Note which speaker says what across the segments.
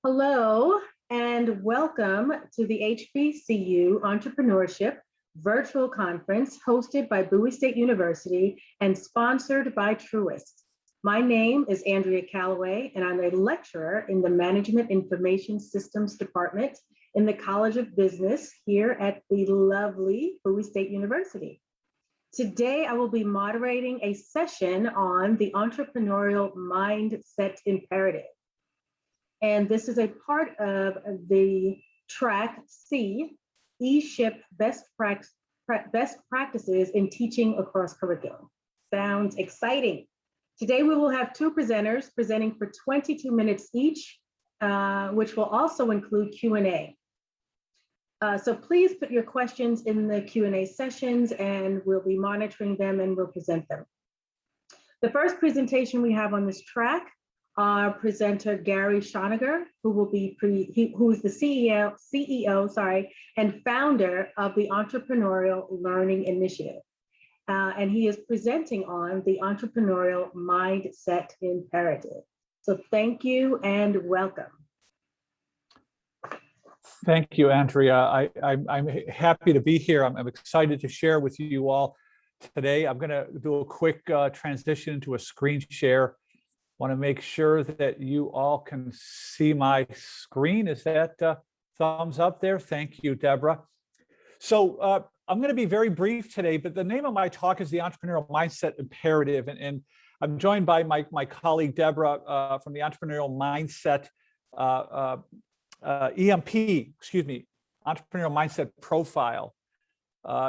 Speaker 1: Hello and welcome to the HBCU Entrepreneurship Virtual Conference hosted by Bowie State University and sponsored by Truist. My name is Andrea Calloway and I'm a lecturer in the Management Information Systems Department in the College of Business here at the lovely Bowie State University. Today, I will be moderating a session on the entrepreneurial mindset imperative. And this is a part of the track C, E-Ship Best Practices in Teaching Across Curriculum. Sounds exciting. Today, we will have two presenters presenting for 22 minutes each, which will also include Q&A. So please put your questions in the Q&A sessions and we'll be monitoring them and we'll present them. The first presentation we have on this track, our presenter Gary Schoeniger, who is the CEO, and founder of the Entrepreneurial Learning Initiative. And he is presenting on the entrepreneurial mindset imperative. So thank you and welcome.
Speaker 2: Thank you, Andrea. I'm happy to be here. I'm excited to share with you all today. I'm going to do a quick transition into a screen share. Want to make sure that you all can see my screen. Is that thumbs up there? Thank you, Deborah. So I'm going to be very brief today, but the name of my talk is the Entrepreneurial Mindset Imperative. And I'm joined by my colleague, Deborah, from the Entrepreneurial Mindset EMP, Entrepreneurial Mindset Profile.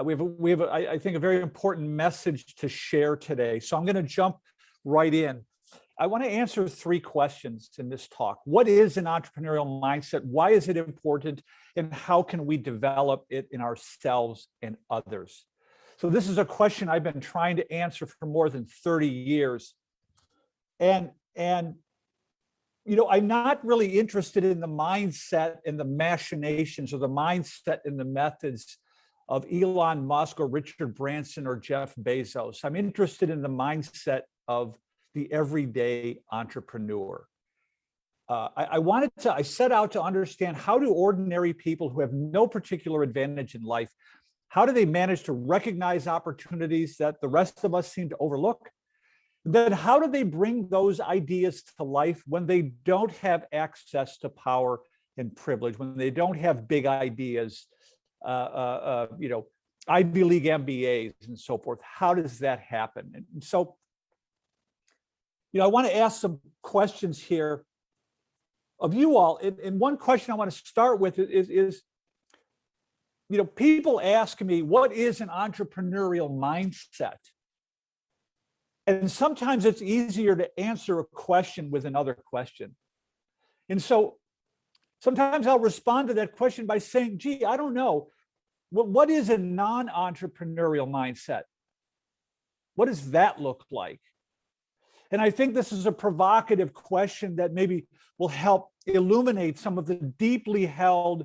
Speaker 2: We have I think, a very important message to share today. So I'm going to jump right in. I want to answer three questions in this talk. What is an entrepreneurial mindset? Why is it important? And how can we develop it in ourselves and others? So this is a question I've been trying to answer for more than 30 years. And you know, I'm not really interested in the mindset and the machinations or the mindset and the methods of Elon Musk or Richard Branson or Jeff Bezos. I'm interested in the mindset of the everyday entrepreneur. I set out to understand, how do ordinary people who have no particular advantage in life, how do they manage to recognize opportunities that the rest of us seem to overlook? Then how do they bring those ideas to life when they don't have access to power and privilege, when they don't have big ideas, you know, Ivy League MBAs and so forth? How does that happen? And so, you know, I want to ask some questions here of you all. And one question I want to start with is, you know, people ask me, what is an entrepreneurial mindset? And sometimes it's easier to answer a question with another question. And so sometimes I'll respond to that question by saying, gee, I don't know. What is a non-entrepreneurial mindset? What does that look like? And I think this is a provocative question that maybe will help illuminate some of the deeply held,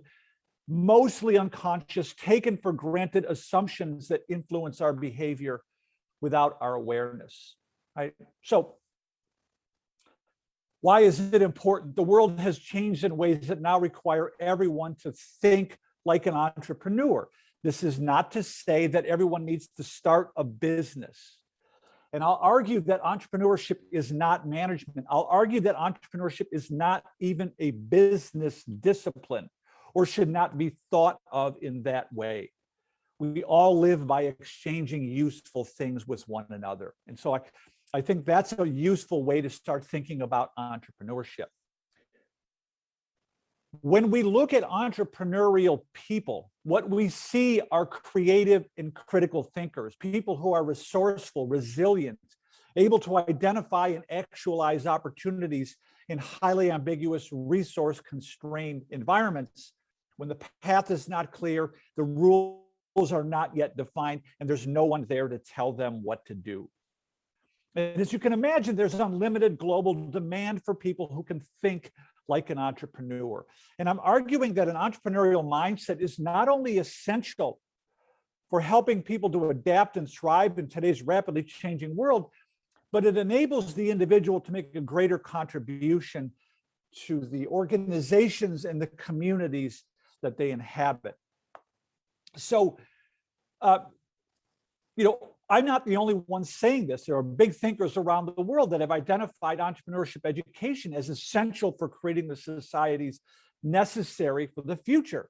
Speaker 2: mostly unconscious, taken for granted assumptions that influence our behavior without our awareness. Right? So why is it important? The world has changed in ways that now require everyone to think like an entrepreneur. This is not to say that everyone needs to start a business. And I'll argue that entrepreneurship is not management. I'll argue that entrepreneurship is not even a business discipline, or should not be thought of in that way. We all live by exchanging useful things with one another. And so I think that's a useful way to start thinking about entrepreneurship. When we look at entrepreneurial people, what we see are creative and critical thinkers, people who are resourceful, resilient, able to identify and actualize opportunities in highly ambiguous, resource-constrained environments. When the path is not clear, the rules are not yet defined, and there's no one there to tell them what to do. And as you can imagine, there's unlimited global demand for people who can think like an entrepreneur. And I'm arguing that an entrepreneurial mindset is not only essential for helping people to adapt and thrive in today's rapidly changing world, but it enables the individual to make a greater contribution to the organizations and the communities that they inhabit. So, I'm not the only one saying this. There are big thinkers around the world that have identified entrepreneurship education as essential for creating the societies necessary for the future.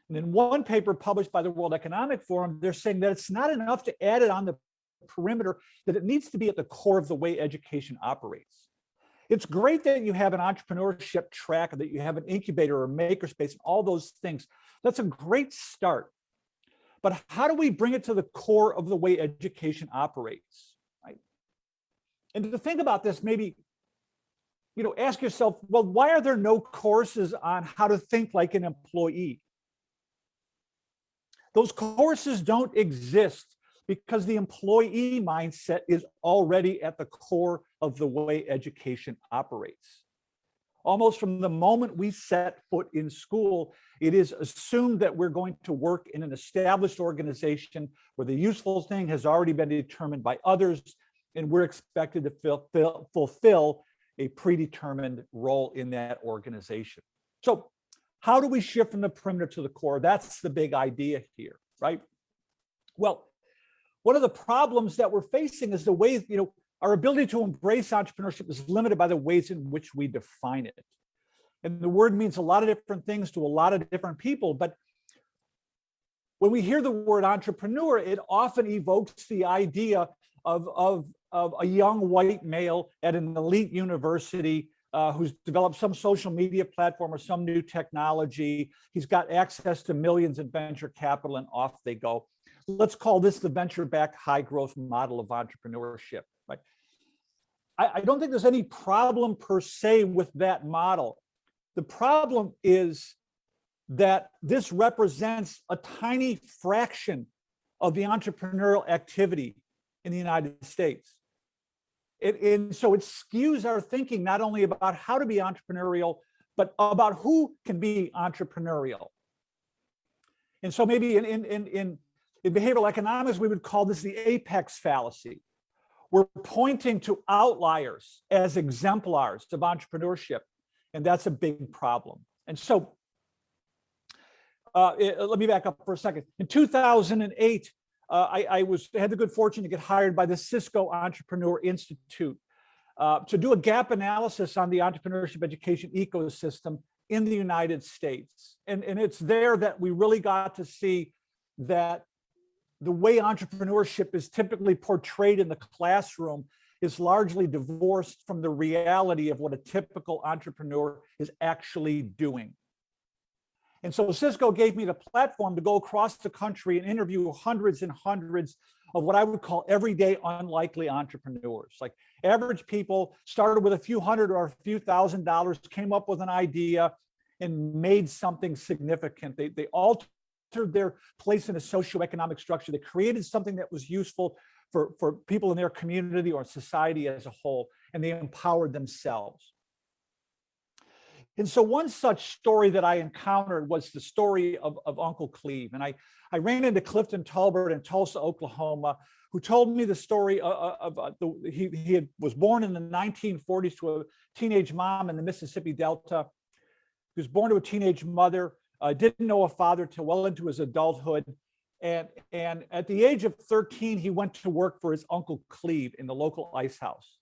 Speaker 2: And in one paper published by the World Economic Forum, they're saying that it's not enough to add it on the perimeter, that it needs to be at the core of the way education operates. It's great that you have an entrepreneurship track, that you have an incubator or makerspace, all those things. That's a great start. But how do we bring it to the core of the way education operates, right? And to think about this, maybe, ask yourself, well, why are there no courses on how to think like an employee? Those courses don't exist because the employee mindset is already at the core of the way education operates. Almost from the moment we set foot in school, it is assumed that we're going to work in an established organization where the useful thing has already been determined by others, and we're expected to fulfill a predetermined role in that organization. So how do we shift from the perimeter to the core? That's the big idea here, right? Well, one of the problems that we're facing is the ways, our ability to embrace entrepreneurship is limited by the ways in which we define it. And the word means a lot of different things to a lot of different people. But when we hear the word entrepreneur, it often evokes the idea of a young white male at an elite university who's developed some social media platform or some new technology. He's got access to millions in venture capital, and off they go. Let's call this the venture-backed high-growth model of entrepreneurship. Right? I don't think there's any problem per se with that model. The problem is that this represents a tiny fraction of the entrepreneurial activity in the United States. And so it skews our thinking not only about how to be entrepreneurial, but about who can be entrepreneurial. And so maybe in behavioral economics, we would call this the apex fallacy. We're pointing to outliers as exemplars of entrepreneurship, and that's a big problem. And so let me back up for a second. In 2008, I had the good fortune to get hired by the Cisco Entrepreneur Institute to do a gap analysis on the entrepreneurship education ecosystem in the United States. And it's there that we really got to see that the way entrepreneurship is typically portrayed in the classroom is largely divorced from the reality of what a typical entrepreneur is actually doing. And so Cisco gave me the platform to go across the country and interview hundreds and hundreds of what I would call everyday unlikely entrepreneurs. Like average people started with a few hundred or a few $1,000s, came up with an idea and made something significant. They altered their place in a socioeconomic structure. They created something that was useful for people in their community or society as a whole, and they empowered themselves. And so one such story that I encountered was the story of Uncle Cleve. And I ran into Clifton Tolbert in Tulsa, Oklahoma, who told me the story he was born in the 1940s to a teenage mom in the Mississippi Delta. He was born to a teenage mother, didn't know a father till well into his adulthood. And at the age of 13, he went to work for his Uncle Cleve in the local ice house.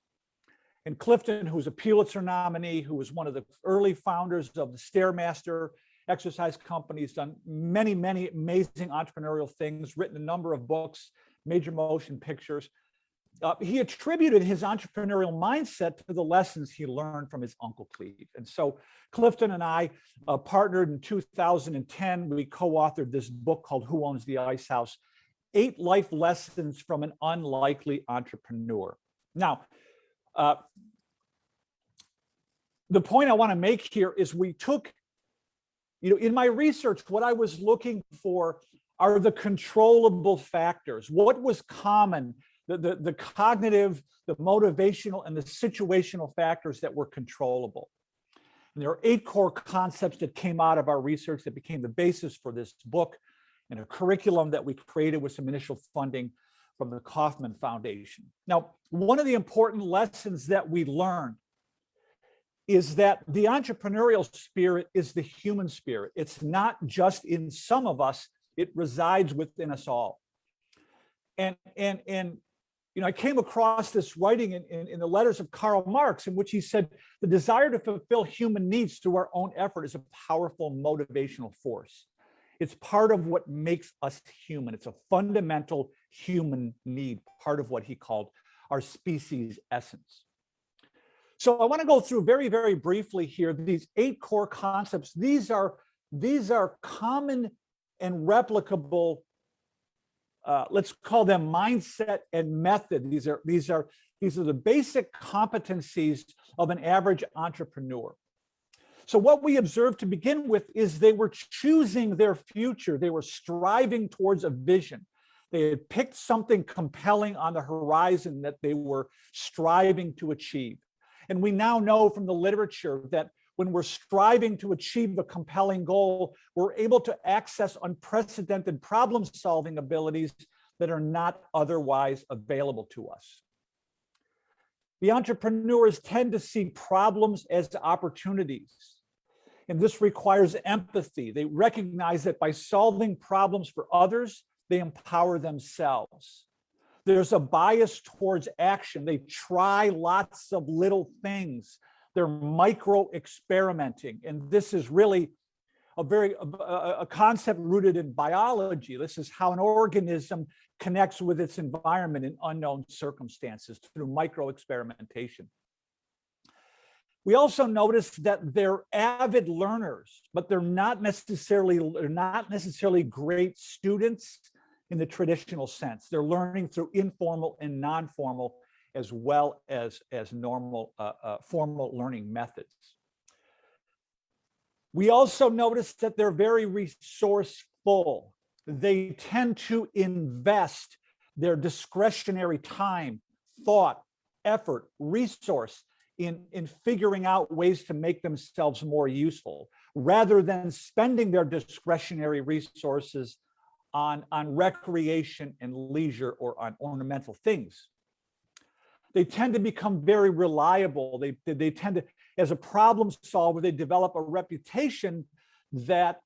Speaker 2: And Clifton, who was a Pulitzer nominee, who was one of the early founders of the Stairmaster exercise company, has done many, many amazing entrepreneurial things, written a number of books, major motion pictures. He attributed his entrepreneurial mindset to the lessons he learned from his Uncle Cleve. And so Clifton and I partnered in 2010. We co-authored this book called Who Owns the Ice House? 8 Life Lessons from an Unlikely Entrepreneur. Now, the point I want to make here is we took, in my research, what I was looking for are the controllable factors. What was common, the cognitive, the motivational, and the situational factors that were controllable. And there are 8 core concepts that came out of our research that became the basis for this book and a curriculum that we created with some initial funding from the Kauffman Foundation. Now, one of the important lessons that we learned is that the entrepreneurial spirit is the human spirit. It's not just in some of us, it resides within us all. And I came across this writing in the letters of Karl Marx, in which he said, the desire to fulfill human needs through our own effort is a powerful motivational force. It's part of what makes us human. It's a fundamental human need, part of what he called our species essence. So I want to go through very, very briefly here these 8 core concepts. These are common and replicable, let's call them mindset and method. These are the basic competencies of an average entrepreneur. So what we observed to begin with is they were choosing their future. They were striving towards a vision. They had picked something compelling on the horizon that they were striving to achieve. And we now know from the literature that when we're striving to achieve a compelling goal, we're able to access unprecedented problem-solving abilities that are not otherwise available to us. The entrepreneurs tend to see problems as opportunities, and this requires empathy. They recognize that by solving problems for others, they empower themselves. There's a bias towards action. They try lots of little things. They're micro experimenting, and this is really a concept rooted in biology. This is how an organism connects with its environment in unknown circumstances through micro experimentation. We also notice that they're avid learners, but they're not necessarily great students in the traditional sense. They're learning through informal and non-formal, as well as normal formal learning methods. We also notice that they're very resourceful. They tend to invest their discretionary time, thought, effort, resource in figuring out ways to make themselves more useful, rather than spending their discretionary resources on recreation and leisure or on ornamental things. They tend to become very reliable. They tend to, as a problem solver, they develop a reputation that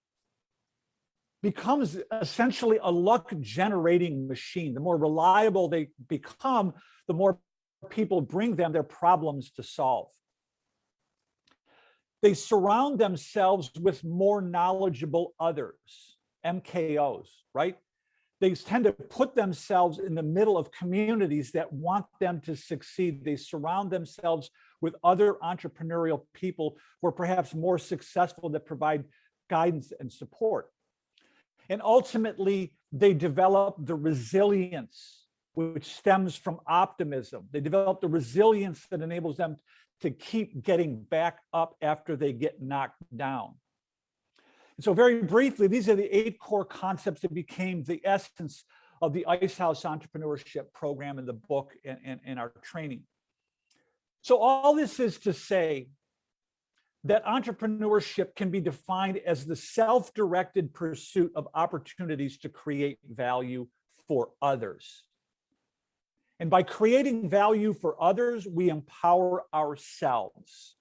Speaker 2: becomes essentially a luck generating machine. The more reliable they become, the more people bring them their problems to solve. They surround themselves with more knowledgeable others, MKOs, right? They tend to put themselves in the middle of communities that want them to succeed. They surround themselves with other entrepreneurial people who are perhaps more successful, that provide guidance and support. And ultimately, they develop the resilience which stems from optimism. They develop the resilience that enables them to keep getting back up after they get knocked down. And so very briefly, these are the 8 core concepts that became the essence of the Ice House Entrepreneurship program in the book and our training. So all this is to say that entrepreneurship can be defined as the self-directed pursuit of opportunities to create value for others. And by creating value for others, we empower ourselves.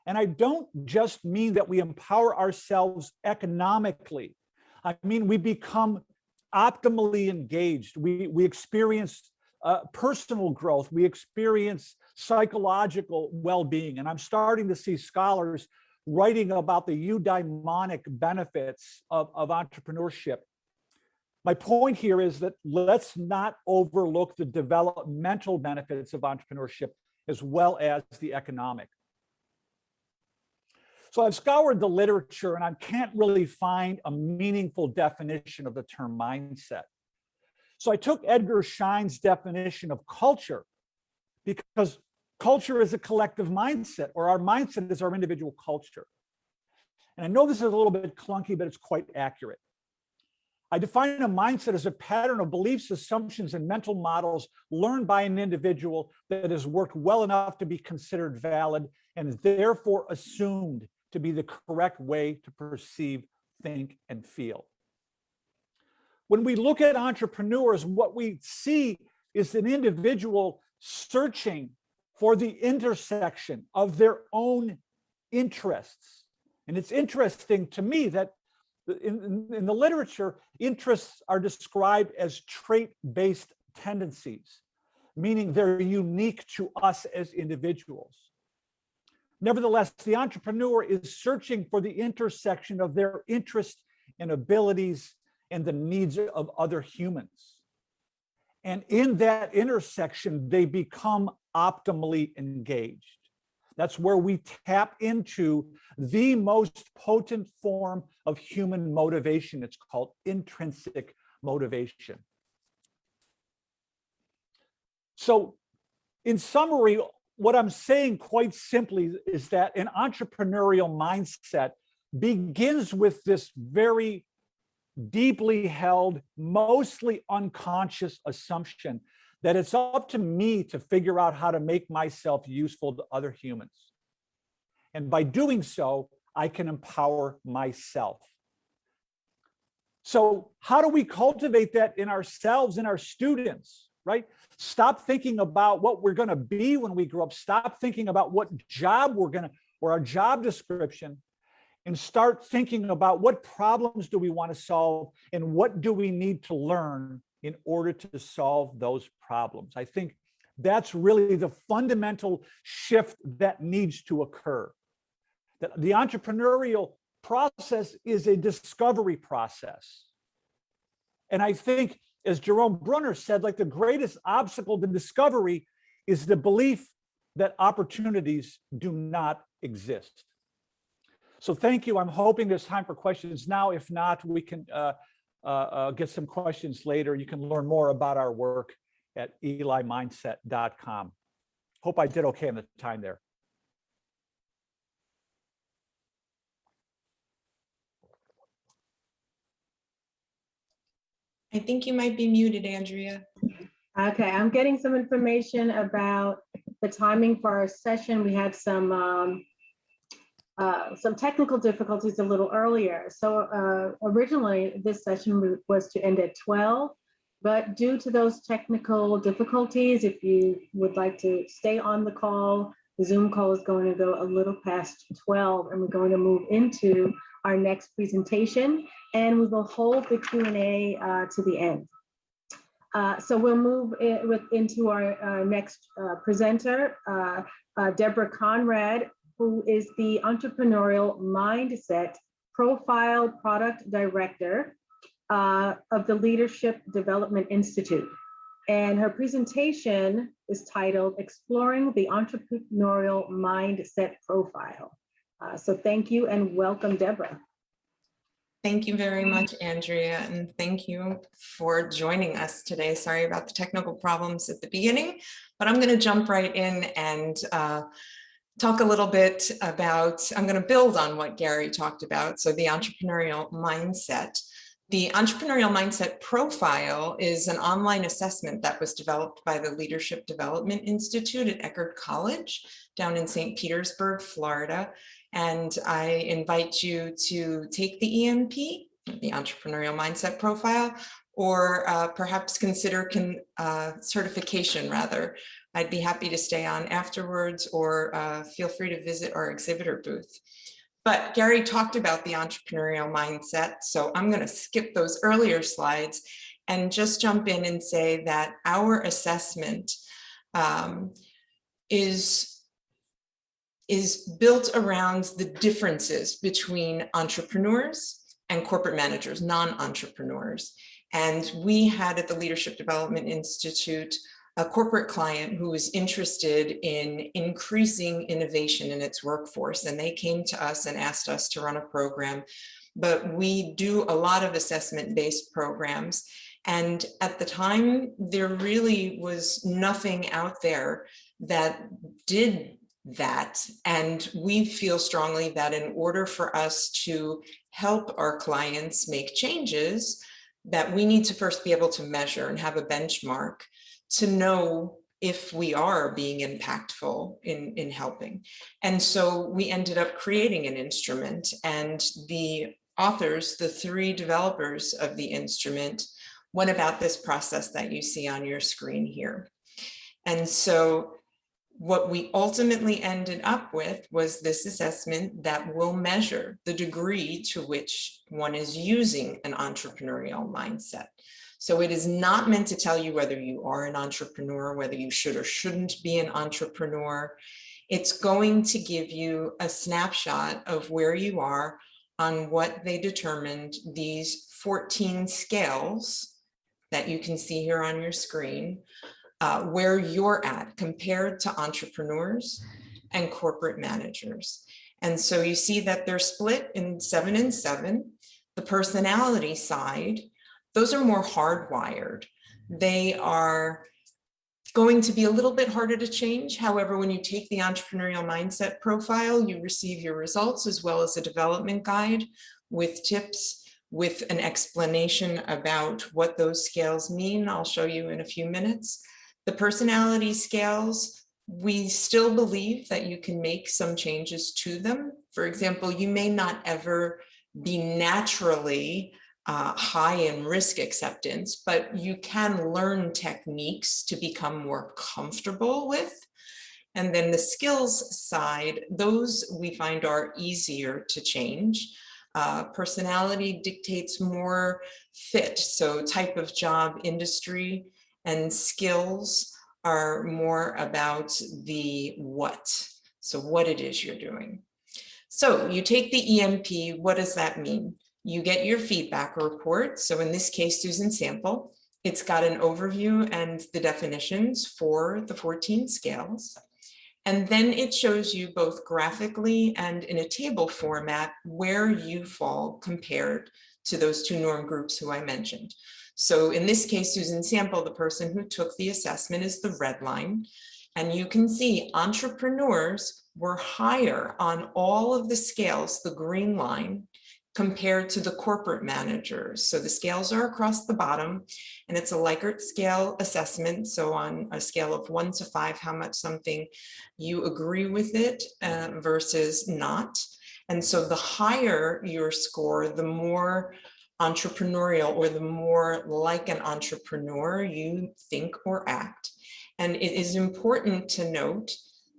Speaker 2: And I don't just mean that we empower ourselves economically. I mean, we become optimally engaged. We experience personal growth. We experience psychological well-being. And I'm starting to see scholars writing about the eudaimonic benefits of entrepreneurship. My point here is that let's not overlook the developmental benefits of entrepreneurship as well as the economic. So I've scoured the literature and I can't really find a meaningful definition of the term mindset. So I took Edgar Schein's definition of culture, because culture is a collective mindset, or our mindset is our individual culture. And I know this is a little bit clunky, but it's quite accurate. I define a mindset as a pattern of beliefs, assumptions, and mental models learned by an individual that has worked well enough to be considered valid and therefore assumed to be the correct way to perceive, think, and feel. When we look at entrepreneurs, what we see is an individual searching for the intersection of their own interests. And it's interesting to me that in the literature, interests are described as trait-based tendencies, meaning they're unique to us as individuals. Nevertheless, the entrepreneur is searching for the intersection of their interests and abilities and the needs of other humans. And in that intersection, they become optimally engaged. That's where we tap into the most potent form of human motivation. It's called intrinsic motivation. So, in summary, what I'm saying quite simply is that an entrepreneurial mindset begins with this very deeply held, mostly unconscious assumption that it's up to me to figure out how to make myself useful to other humans. And by doing so, I can empower myself. So how do we cultivate that in ourselves and our students, right? Stop thinking about what we're going to be when we grow up. Stop thinking about what job we're going to, or our job description, and start thinking about what problems do we want to solve and what do we need to learn in order to solve those problems. I think that's really the fundamental shift that needs to occur. That the entrepreneurial process is a discovery process. And I think, as Jerome Brunner said, like the greatest obstacle to discovery is the belief that opportunities do not exist. So thank you. I'm hoping there's time for questions now. If not, we can get some questions later. You can learn more about our work at elimindset.com. Hope I did okay in the time there.
Speaker 3: I think you might be muted, Andrea.
Speaker 1: Okay, I'm getting some information about the timing for our session. We had some technical difficulties a little earlier. So originally this session was to end at 12, but due to those technical difficulties, if you would like to stay on the call, the Zoom call is going to go a little past 12, and we're going to move into our next presentation, and we will hold the Q&A to the end. So we'll move into our next presenter, Deborah Conrad, who is the Entrepreneurial Mindset Profile Product Director of the Leadership Development Institute. And her presentation is titled Exploring the Entrepreneurial Mindset Profile. So thank you and welcome, Deborah.
Speaker 3: Thank you very much, Andrea, and thank you for joining us today. Sorry about the technical problems at the beginning, but I'm going to jump right in and talk a little bit about, I'm going to build on what Gary talked about. So the entrepreneurial mindset. The Entrepreneurial Mindset Profile is an online assessment that was developed by the Leadership Development Institute at Eckerd College down in St. Petersburg, Florida. And I invite you to take the EMP, the Entrepreneurial Mindset Profile, or perhaps consider certification rather. I'd be happy to stay on afterwards, or feel free to visit our exhibitor booth. But Gary talked about the entrepreneurial mindset, so I'm going to skip those earlier slides and just jump in and say that our assessment is built around the differences between entrepreneurs and corporate managers, non-entrepreneurs. And we had at the Leadership Development Institute a corporate client who was interested in increasing innovation in its workforce. And they came to us and asked us to run a program. But we do a lot of assessment-based programs. And at the time, there really was nothing out there that did that. And we feel strongly that in order for us to help our clients make changes, that we need to first be able to measure and have a benchmark to know if we are being impactful in helping. And so we ended up creating an instrument, and the authors, the 3 developers of the instrument, went about this process that you see on your screen here. And so What we ultimately ended up with was this assessment that will measure the degree to which one is using an entrepreneurial mindset. So it is not meant to tell you whether you are an entrepreneur, whether you should or shouldn't be an entrepreneur. It's going to give you a snapshot of where you are on what they determined these 14 scales that you can see here on your screen, where you're at compared to entrepreneurs and corporate managers. And so you see that they're split in 7 and 7. The personality side, those are more hardwired. They are going to be a little bit harder to change. However, when you take the entrepreneurial mindset profile, you receive your results as well as a development guide with tips, with an explanation about what those scales mean. I'll show you in a few minutes. The personality scales, we still believe that you can make some changes to them. For example, you may not ever be naturally high in risk acceptance, but you can learn techniques to become more comfortable with. And then the skills side, those we find are easier to change. Personality dictates more fit, so type of job, industry, and skills are more about the what, so what it is you're doing. So you take the EMP, what does that mean? You get your feedback report. So in this case, Susan Sample, it's got an overview and the definitions for the 14 scales. And then it shows you both graphically and in a table format where you fall compared to those two norm groups who I mentioned. So in this case, Susan Sample, the person who took the assessment, is the red line. And you can see entrepreneurs were higher on all of the scales, the green line, compared to the corporate managers. So the scales are across the bottom, and it's a Likert scale assessment. So on a scale of 1 to 5, how much something you agree with it versus not. And so the higher your score, the more entrepreneurial or the more like an entrepreneur you think or act. And it is important to note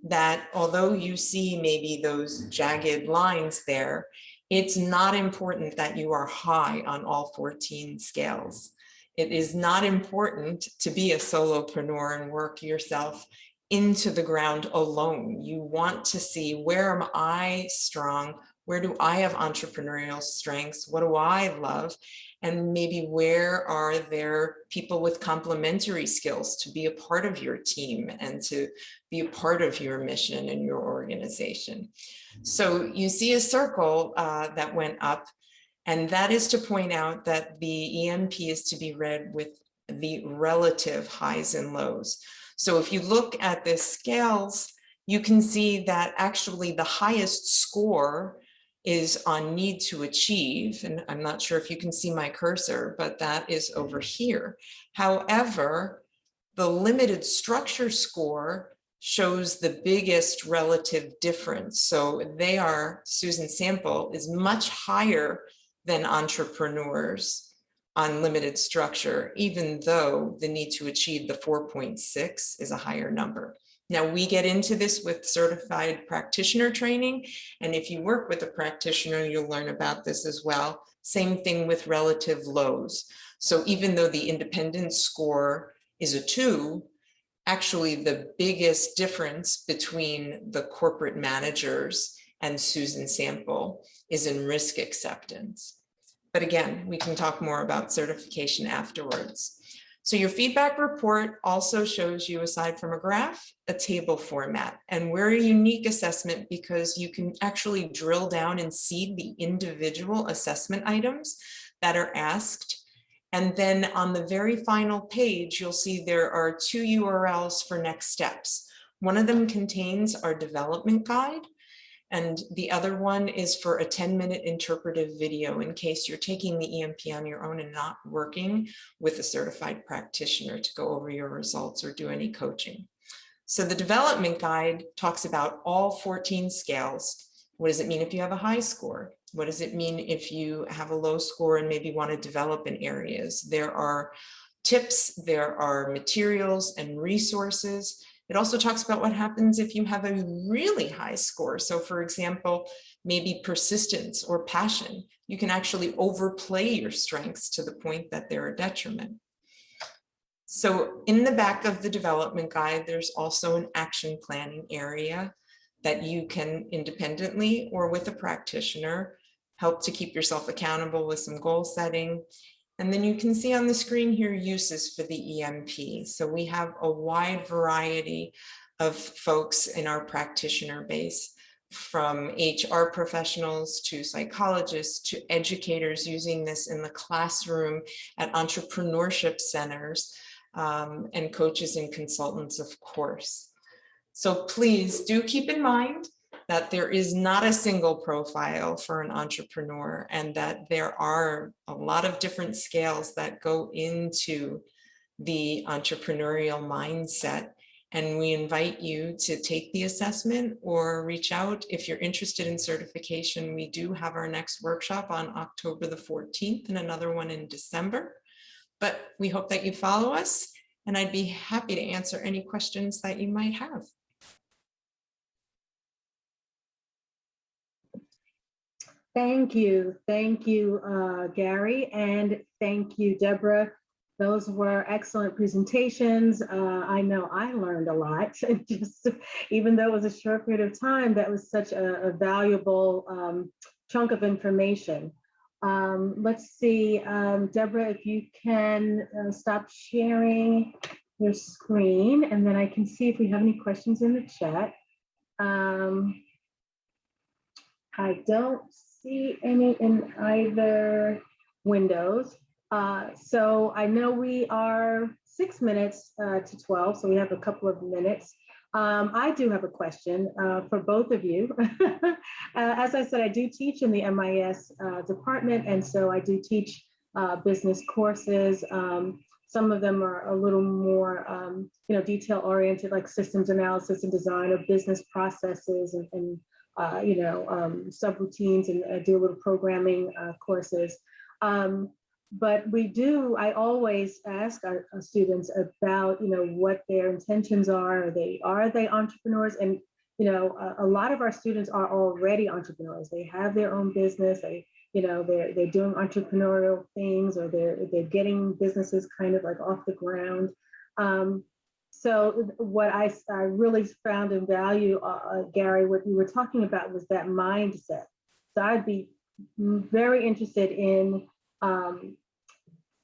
Speaker 3: that although you see maybe those jagged lines there, it's not important that you are high on all 14 scales. It is not important to be a solopreneur and work yourself into the ground alone. You want to see, where am I strong? Where do I have entrepreneurial strengths? What do I love? And maybe where are there people with complementary skills to be a part of your team and to be a part of your mission and your organization? So you see a circle that went up, and that is to point out that the EMP is to be read with the relative highs and lows. So if you look at the scales, you can see that actually the highest score is on need to achieve. And I'm not sure if you can see my cursor, but that is over here. However, the limited structure score shows the biggest relative difference. So they are, Susan Sample is much higher than entrepreneurs on limited structure, even though the need to achieve the 4.6 is a higher number. Now, we get into this with certified practitioner training, and if you work with a practitioner, you'll learn about this as well. Same thing with relative lows. So even though the independent score is a 2, actually the biggest difference between the corporate managers and Susan Sample is in risk acceptance. But again, we can talk more about certification afterwards. So your feedback report also shows you, aside from a graph, a table format. And we're a unique assessment because you can actually drill down and see the individual assessment items that are asked. And then on the very final page, you'll see there are 2 URLs for next steps. One of them contains our development guide, and the other one is for a 10-minute interpretive video in case you're taking the EMP on your own and not working with a certified practitioner to go over your results or do any coaching. So the development guide talks about all 14 scales. What does it mean if you have a high score? What does it mean if you have a low score and maybe want to develop in areas? There are tips, there are materials and resources. It also talks about what happens if you have a really high score. So for example, maybe persistence or passion. You can actually overplay your strengths to the point that they're a detriment. So in the back of the development guide, there's also an action planning area that you can independently or with a practitioner help to keep yourself accountable with some goal setting. And then you can see on the screen here uses for the EMP. So we have a wide variety of folks in our practitioner base, from HR professionals to psychologists to educators using this in the classroom at entrepreneurship centers, and coaches and consultants, of course. So please do keep in mind that there is not a single profile for an entrepreneur, and that there are a lot of different scales that go into the entrepreneurial mindset. And we invite you to take the assessment or reach out if you're interested in certification. We do have our next workshop on October the 14th and another one in December. But we hope that you follow us, and I'd be happy to answer any questions that you might have.
Speaker 1: Thank you, Gary, and thank you, Deborah. Those were excellent presentations. I know I learned a lot, just even though it was a short period of time, that was such a valuable chunk of information. Let's see, Deborah, if you can stop sharing your screen, and then I can see if we have any questions in the chat. I don't see any in either windows. So I know we are 6 minutes to 12, so we have a couple of minutes. I do have a question for both of you. As I said, I do teach in the MIS department, and so I do teach business courses. Some of them are a little more detail oriented, like systems analysis and design of business processes and subroutines, and I do a little programming courses. But I always ask our students about, what their intentions are. Are they entrepreneurs? And, a lot of our students are already entrepreneurs. They have their own business. They're doing entrepreneurial things, or they're getting businesses kind of like off the ground. So what I really found in value, Gary, what you were talking about was that mindset. So I'd be very interested in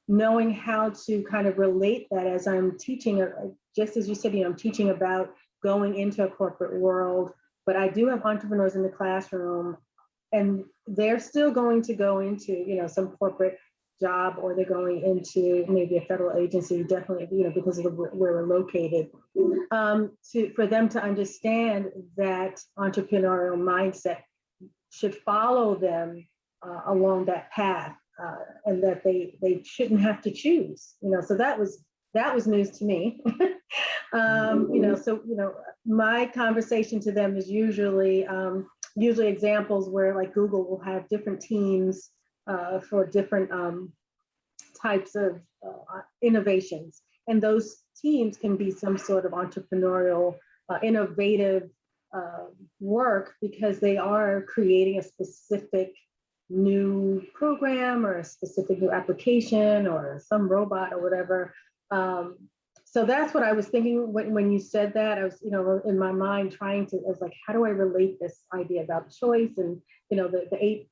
Speaker 1: knowing how to kind of relate that as I'm teaching, just as you said, I'm teaching about going into a corporate world, but I do have entrepreneurs in the classroom, and they're still going to go into, some corporate job, or they're going into maybe a federal agency, definitely, because of where we're located, for them to understand that entrepreneurial mindset should follow them along that path, and that they shouldn't have to choose, so that was news to me. My conversation to them is usually examples where, like, Google will have different teams for different types of innovations. And those teams can be some sort of entrepreneurial, innovative work, because they are creating a specific new program or a specific new application or some robot or whatever. So that's what I was thinking when you said that. I was, in my mind I was like, how do I relate this idea about choice and, the 8,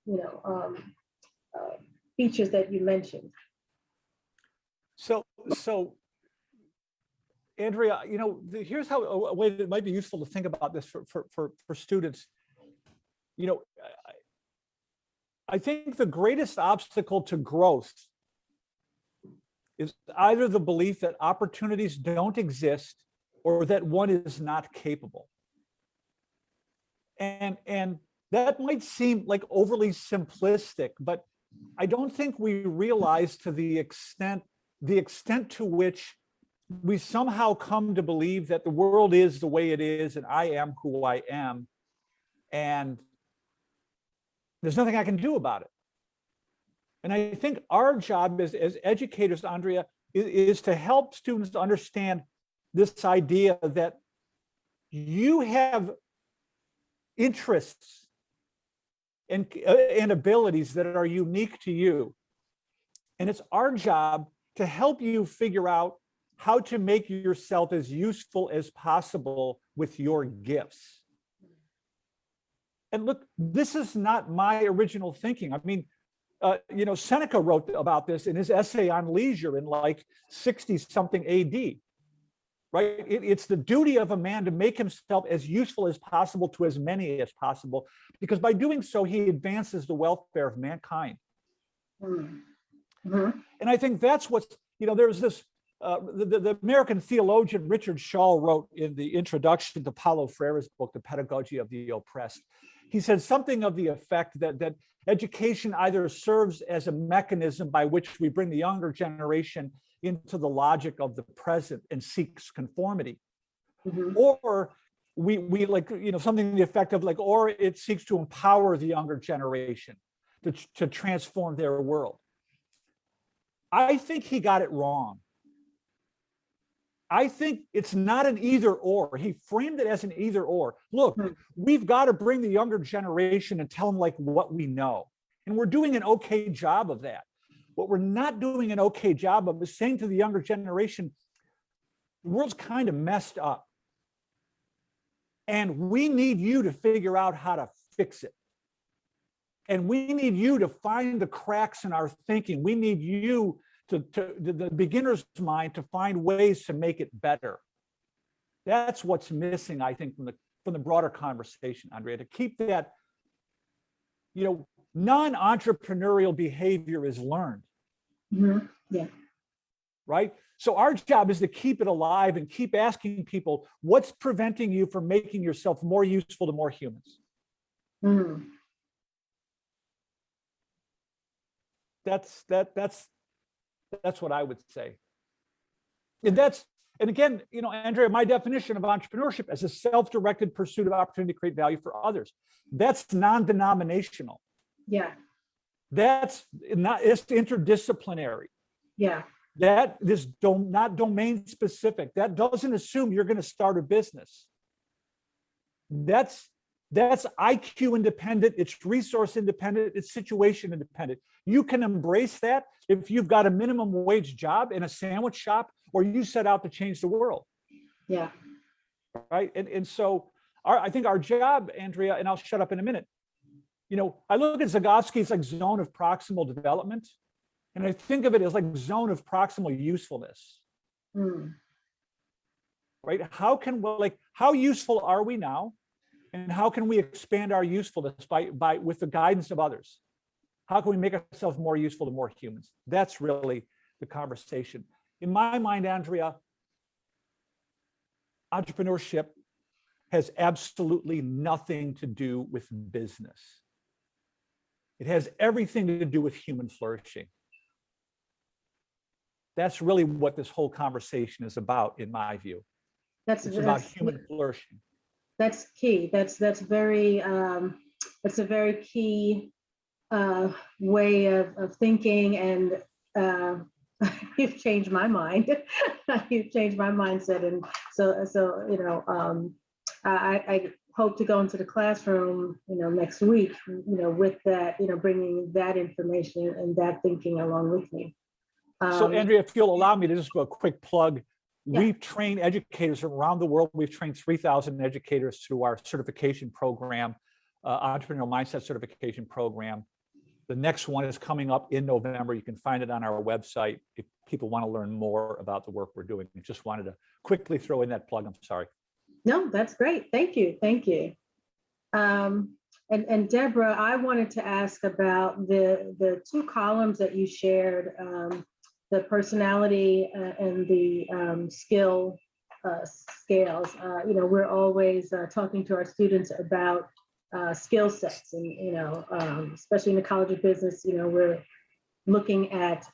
Speaker 1: features that you mentioned.
Speaker 2: So Andrea, here's how a way that might be useful to think about this for students. I think the greatest obstacle to growth is either the belief that opportunities don't exist or that one is not capable. And that might seem like overly simplistic, but I don't think we realize to the extent to which we somehow come to believe that the world is the way it is and I am who I am, and there's nothing I can do about it. And I think our job as educators, Andrea, is to help students understand this idea that you have interests and abilities that are unique to you. And it's our job to help you figure out how to make yourself as useful as possible with your gifts. And look, this is not my original thinking. I mean, Seneca wrote about this in his essay on leisure in like 60 something AD, right? It's the duty of a man to make himself as useful as possible to as many as possible, because by doing so, he advances the welfare of mankind.
Speaker 1: Mm-hmm.
Speaker 2: And I think that's what's, there's this, the American theologian Richard Shaw wrote in the introduction to Paulo Freire's book, The Pedagogy of the Oppressed. He said something of the effect that education either serves as a mechanism by which we bring the younger generation into the logic of the present and seeks conformity,
Speaker 1: Mm-hmm.
Speaker 2: or we like, something to the effect of like, or it seeks to empower the younger generation to transform their world. I think he got it wrong. I think it's not an either or. He framed it as an either or. Look, we've got to bring the younger generation and tell them like what we know. And we're doing an okay job of that. What we're not doing an okay job of is saying to the younger generation, the world's kind of messed up. And we need you to figure out how to fix it. And we need you to find the cracks in our thinking. We need you to the beginner's mind to find ways to make it better. That's what's missing, I think, from the broader conversation, Andrea, to keep that, non-entrepreneurial behavior is learned.
Speaker 1: Mm-hmm. Yeah.
Speaker 2: Right? So our job is to keep it alive and keep asking people, what's preventing you from making yourself more useful to more humans?
Speaker 1: Mm.
Speaker 2: That's what I would say. And again, Andrea, my definition of entrepreneurship as a self-directed pursuit of opportunity to create value for others. That's non-denominational.
Speaker 1: Yeah.
Speaker 2: It's interdisciplinary.
Speaker 1: Yeah.
Speaker 2: That is not domain specific. That doesn't assume you're going to start a business. That's IQ independent, it's resource independent, it's situation independent. You can embrace that if you've got a minimum wage job in a sandwich shop or you set out to change the world.
Speaker 1: Yeah.
Speaker 2: Right. And so I think our job, Andrea, and I'll shut up in a minute. I look at Zagosky's like zone of proximal development, and I think of it as like zone of proximal usefulness.
Speaker 1: Mm.
Speaker 2: Right. How useful are we now? And how can we expand our usefulness with the guidance of others? How can we make ourselves more useful to more humans? That's really the conversation. In my mind, Andrea, entrepreneurship has absolutely nothing to do with business. It has everything to do with human flourishing. That's really what this whole conversation is about, in my view. It's about human flourishing.
Speaker 1: That's key. That's a very key way of thinking, and you've changed my mind. You've changed my mindset, and so I hope to go into the classroom, next week, with that, bringing that information and that thinking along with me.
Speaker 2: So Andrea, if you'll allow me to just do a quick plug.
Speaker 1: Yeah.
Speaker 2: We've trained educators around the world. We've trained 3,000 educators through our certification program, Entrepreneurial Mindset Certification Program. The next one is coming up in November. You can find it on our website if people want to learn more about the work we're doing. I just wanted to quickly throw in that plug. I'm sorry.
Speaker 1: No, that's great. Thank you. Thank you. And Deborah, I wanted to ask about the two columns that you shared, the personality and the skill scales. We're always talking to our students about skill sets, and especially in the College of Business, we're looking at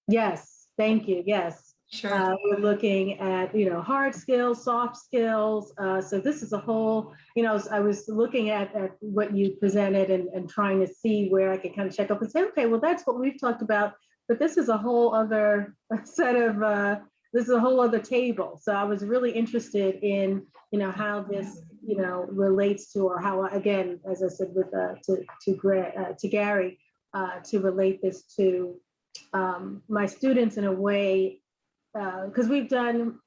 Speaker 1: yes, thank you, yes.
Speaker 3: Sure.
Speaker 1: We're looking at hard skills, soft skills. So this is a whole, I was looking at what you presented and trying to see where I could kind of check up and say, okay, well, that's what we've talked about. But this is a whole other set of is a whole other table. So I was really interested in, how this, relates to, or how, again, as I said, with to Gary, to relate this to my students in a way, because we've done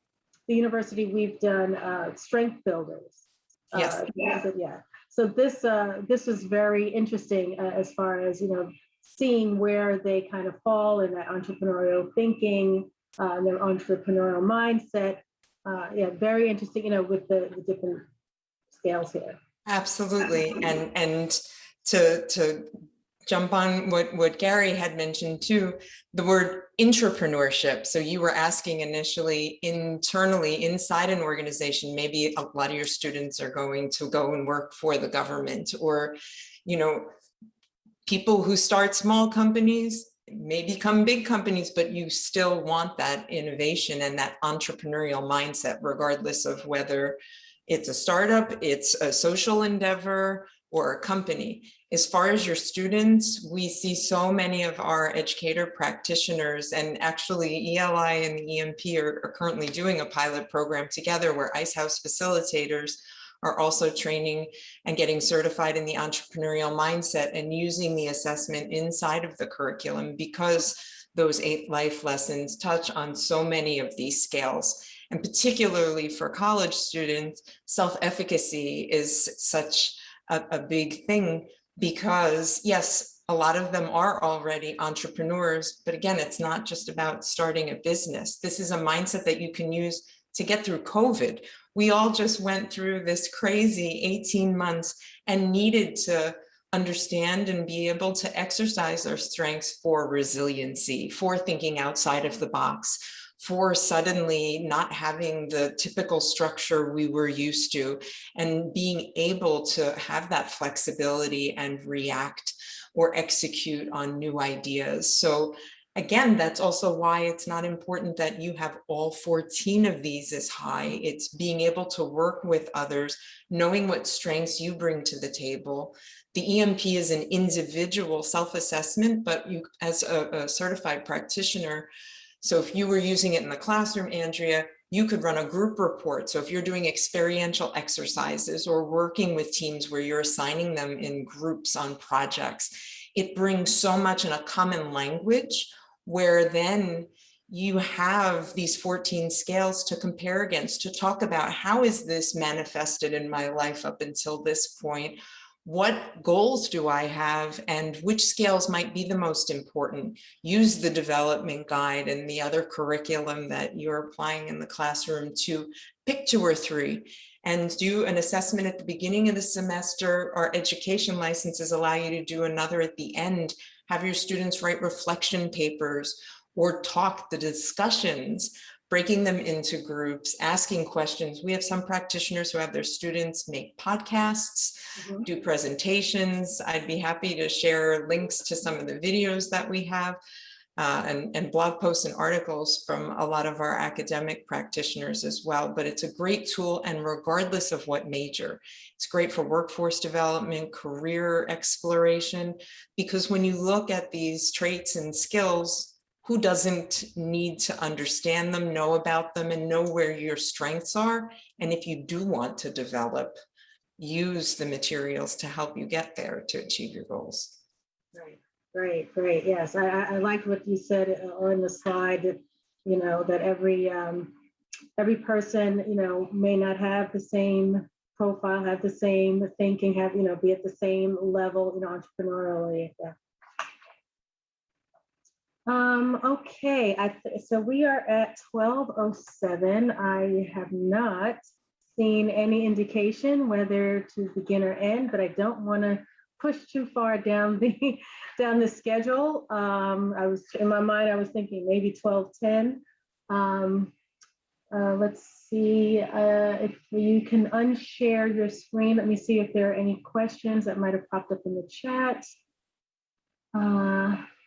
Speaker 1: the university, we've done strength builders.
Speaker 3: Yes.
Speaker 1: Yeah. So this was very interesting as far as, seeing where they kind of fall in that entrepreneurial thinking, their entrepreneurial mindset. Yeah, very interesting, with the different scales here.
Speaker 3: Absolutely. And to jump on what Gary had mentioned too, the word entrepreneurship. So you were asking initially internally inside an organization, maybe a lot of your students are going to go and work for the government, or, people who start small companies may become big companies, but you still want that innovation and that entrepreneurial mindset, regardless of whether it's a startup, it's a social endeavor, or a company. As far as your students, we see so many of our educator practitioners, and actually ELI and the EMP are currently doing a pilot program together where Icehouse facilitators are also training and getting certified in the entrepreneurial mindset and using the assessment inside of the curriculum, because those 8 life lessons touch on so many of these scales. And particularly for college students, self-efficacy is such a big thing, because yes, a lot of them are already entrepreneurs, but again, it's not just about starting a business. This is a mindset that you can use to get through COVID. We all just went through this crazy 18 months and needed to understand and be able to exercise our strengths for resiliency, for thinking outside of the box, for suddenly not having the typical structure we were used to, and being able to have that flexibility and react or execute on new ideas. So again, that's also why it's not important that you have all 14 of these as high. It's being able to work with others, knowing what strengths you bring to the table. The EMP is an individual self-assessment, but you, as a certified practitioner, so if you were using it in the classroom, Andrea, you could run a group report. So if you're doing experiential exercises or working with teams where you're assigning them in groups on projects, it brings so much in a common language, where then you have these 14 scales to compare against, to talk about how is this manifested in my life up until this point? What goals do I have, and which scales might be the most important? Use the development guide and the other curriculum that you're applying in the classroom to pick 2 or 3 and do an assessment at the beginning of the semester. Our education licenses allow you to do another at the end. Have your students write reflection papers or talk the discussions, breaking them into groups, asking questions. We have some practitioners who have their students make podcasts, do presentations. I'd be happy to share links to some of the videos that we have and blog posts and articles from a lot of our academic practitioners as well. But it's a great tool, and regardless of what major, it's great for workforce development, career exploration, because when you look at these traits and skills, who doesn't need to understand them, know about them, and know where your strengths are? And if you do want to develop, use the materials to help you get there to achieve your goals.
Speaker 1: Right, great. Yes, I liked what you said on the slide, that, that every person, may not have the same profile, have the same thinking, have, be at the same level, entrepreneurially. Yeah. Okay, so we are at 12:07. I have not seen any indication whether to begin or end, but I don't want to push too far down the schedule. I was, in my mind, I was thinking maybe 12:10. Let's see if you can unshare your screen. Let me see if there are any questions that might have popped up in the chat.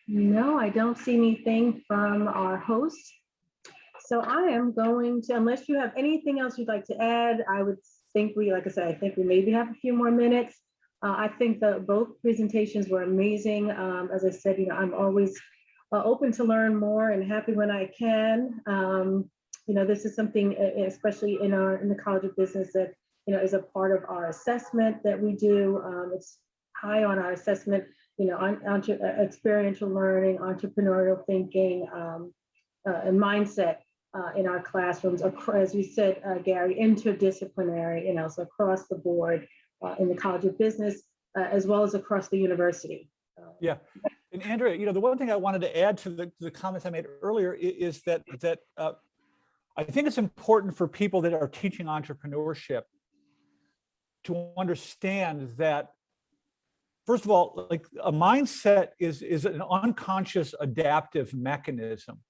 Speaker 1: No, I don't see anything from our host. So I am going to, unless you have anything else you'd like to add, I would think like I said, I think we maybe have a few more minutes. I think that both presentations were amazing. As I said, I'm always open to learn more and happy when I can. This is something, especially in the College of Business, that is a part of our assessment that we do. It's high on our assessment, on experiential learning, entrepreneurial thinking, and mindset in our classrooms. As you said, Gary, interdisciplinary, so across the board in the College of Business, as well as across the university.
Speaker 2: Yeah. And Andrea, the one thing I wanted to add to the comments I made earlier is that I think it's important for people that are teaching entrepreneurship to understand that, first of all, like a mindset is an unconscious adaptive mechanism.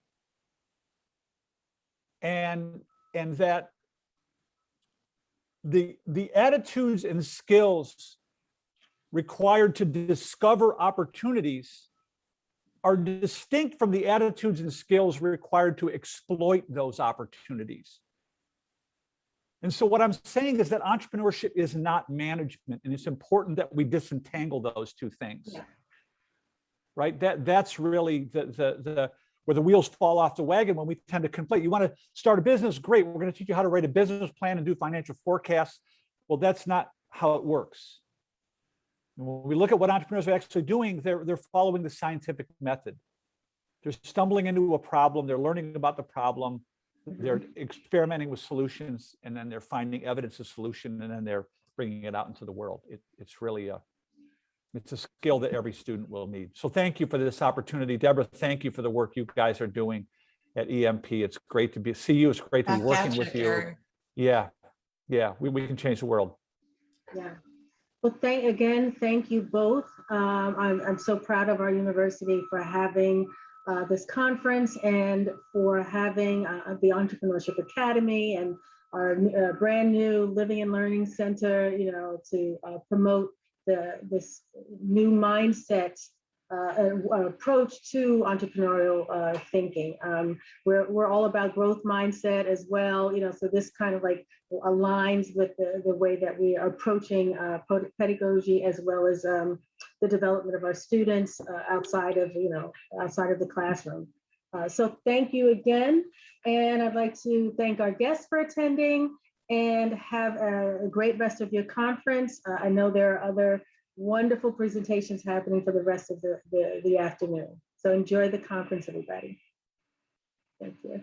Speaker 2: And that the attitudes and skills required to discover opportunities are distinct from the attitudes and skills required to exploit those opportunities. And so what I'm saying is that entrepreneurship is not management, and it's important that we disentangle those two things. Yeah. Right? That's really the where the wheels fall off the wagon when we tend to conflate. You want to start a business? Great. We're going to teach you how to write a business plan and do financial forecasts. Well, that's not how it works. When we look at what entrepreneurs are actually doing, they're following the scientific method. They're stumbling into a problem. They're learning about the problem. They're experimenting with solutions, and then they're finding evidence of solution, and then they're bringing it out into the world. It's really it's a skill that every student will need. So thank you for this opportunity. Deborah, thank you for the work you guys are doing at EMP. It's great to see you. It's great to be working with you. Gary. Yeah, we can change the world.
Speaker 1: Yeah. Well, thank you both. I'm so proud of our university for having this conference and for having the Entrepreneurship Academy and our brand new Living and Learning Center, to promote this new mindset approach to entrepreneurial thinking. We're all about growth mindset as well, so this kind of like aligns with the way that we are approaching pedagogy, as well as the development of our students outside of the classroom. So thank you again, and I'd like to thank our guests for attending, and have a great rest of your conference. I know there are other wonderful presentations happening for the rest of the afternoon. So enjoy the conference, everybody. Thank you.